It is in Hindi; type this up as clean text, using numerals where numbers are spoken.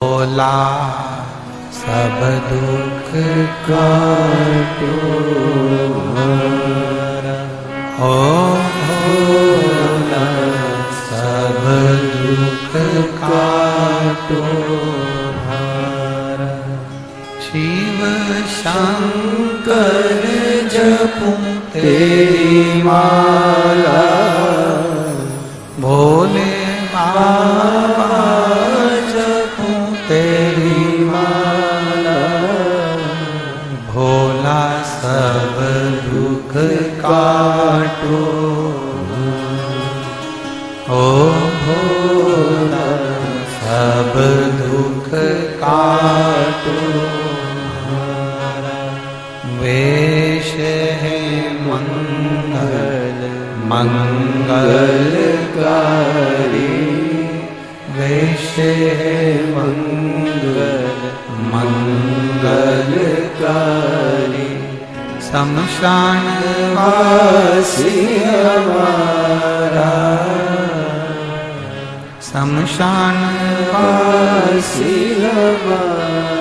भोला सब दुख काटो हो भोला सब दुख काटो शिव शंकर जपूं तेरी माला भोले बाबा जपूं तेरी माला भोला सब दुख काटो ओ भोला सब दुख काटो वेश है मंगल मंगलकारी वेश है मंगल मंगलकारी शमशान वासी हमारा शमशान वासी हमारा